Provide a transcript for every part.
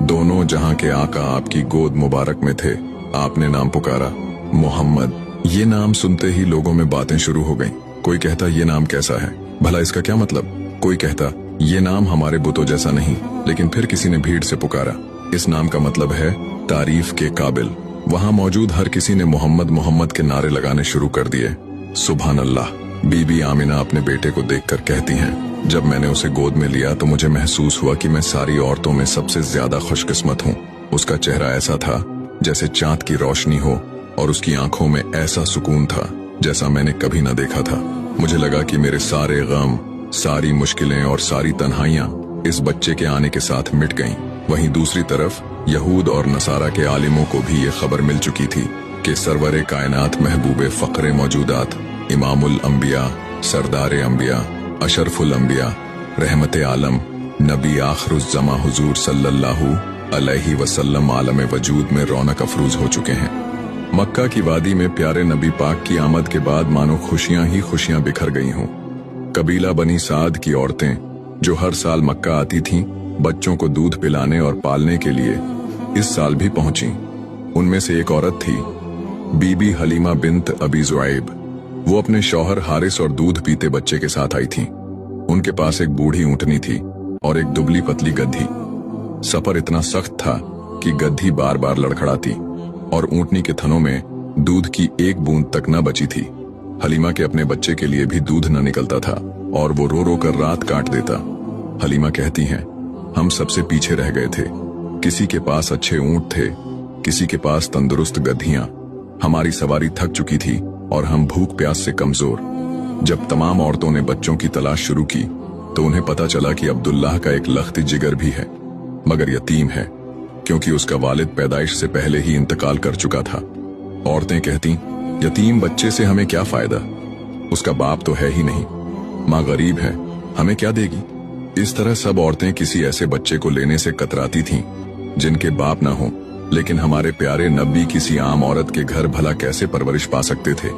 दोनों जहां के आका आपकी गोद मुबारक में थे। आपने नाम पुकारा, मोहम्मद। ये नाम सुनते ही लोगों में बातें शुरू हो गईं। कोई कहता ये नाम कैसा है, भला इसका क्या मतलब। कोई कहता ये नाम हमारे बुतों जैसा नहीं। लेकिन फिर किसी ने भीड़ से पुकारा, इस नाम का मतलब है तारीफ के काबिल। वहां मौजूद हर किसी ने मोहम्मद मोहम्मद के नारे लगाने शुरू कर दिए। सुभान अल्लाह। बीबी आमिना अपने बेटे को देखकर कहती हैं, जब मैंने उसे गोद में लिया तो मुझे महसूस हुआ कि मैं सारी औरतों में सबसे ज्यादा खुशकिस्मत हूँ। उसका चेहरा ऐसा था जैसे चांद की रोशनी हो और उसकी आंखों में ऐसा सुकून था जैसा मैंने कभी न देखा था। मुझे लगा कि मेरे सारे गम, सारी मुश्किलें और सारी तन्हाइयां इस बच्चे के आने के साथ मिट गईं। वहीं दूसरी तरफ यहूद और नसारा के आलिमों को भी ये खबर मिल चुकी थी कि सरवरे कायनात महबूबे फक्रे मौजूदात, इमामुल अंबिया, सरदारे अंबिया, अशरफुल अंबिया, रहमते आलम, नबी आखिरुज़्ज़मा हुजूर सल्लल्लाहु अलैहि वसल्लम आलम वजूद में रौनक अफरूज हो चुके हैं। मक्का की वादी में प्यारे नबी पाक की आमद के बाद मानो खुशियां ही खुशियां बिखर गई हों। कबीला बनी साद की औरतें जो हर साल मक्का आती थीं बच्चों को दूध पिलाने और पालने के लिए, इस साल भी पहुंची। उनमें से एक औरत थी बीबी हलीमा बिन्त अबी ज़ुआइब। वो अपने शौहर हारिस और दूध पीते बच्चे के साथ आई थीं। उनके पास एक बूढ़ी ऊंटनी थी और एक दुबली पतली गद्दी। सफर इतना सख्त था कि गद्दी बार बार लड़खड़ाती और ऊंटनी के थनों में दूध की एक बूंद तक न बची थी। हलीमा के अपने बच्चे के लिए भी दूध न निकलता था और वो रो रो कर रात काट देता। हलीमा कहती हैं, हम सबसे पीछे रह गए थे। किसी के पास अच्छे ऊंट थे, किसी के पास तंदुरुस्त गद्दियां। हमारी सवारी थक चुकी थी और हम भूख प्यास से कमजोर। जब तमाम औरतों ने बच्चों की तलाश शुरू की तो उन्हें पता चला कि अब्दुल्लाह का एक लख्ती जिगर भी है, मगर यतीम है क्योंकि उसका वालिद पैदाइश से पहले ही इंतकाल कर चुका था। औरतें कहती, यतीम बच्चे से हमें क्या फायदा, उसका बाप तो है ही नहीं, माँ गरीब है, हमें क्या देगी। इस तरह सब औरतें किसी ऐसे बच्चे को लेने से कतराती थीं जिनके बाप ना हो। लेकिन हमारे प्यारे नबी किसी आम औरत के घर भला कैसे परवरिश पा सकते थे।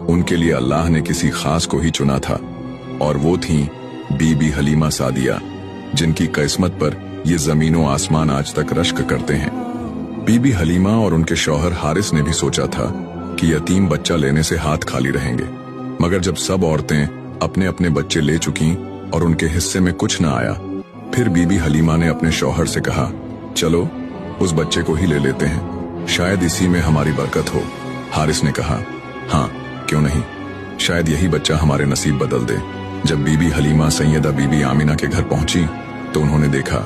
उनके लिए अल्लाह ने किसी खास को ही चुना था और वो थी बीबी हलीमा सादिया, जिनकी किस्मत पर ये जमीनों आसमान आज तक रश्क करते हैं। बीबी हलीमा और उनके शौहर हारिस ने भी सोचा था कि यतीम बच्चा लेने से हाथ खाली रहेंगे, मगर जब सब औरतें अपने अपने बच्चे ले चुकीं और उनके हिस्से में कुछ न आया, फिर बीबी हलीमा ने अपने शौहर से कहा, चलो उस बच्चे को ही ले लेते हैं, शायद इसी में हमारी बरकत हो। हारिस ने कहा, हाँ क्यों नहीं, शायद यही बच्चा हमारे नसीब बदल दे। जब बीबी हलीमा सैयदा बीबी आमिना के घर पहुंची तो उन्होंने देखा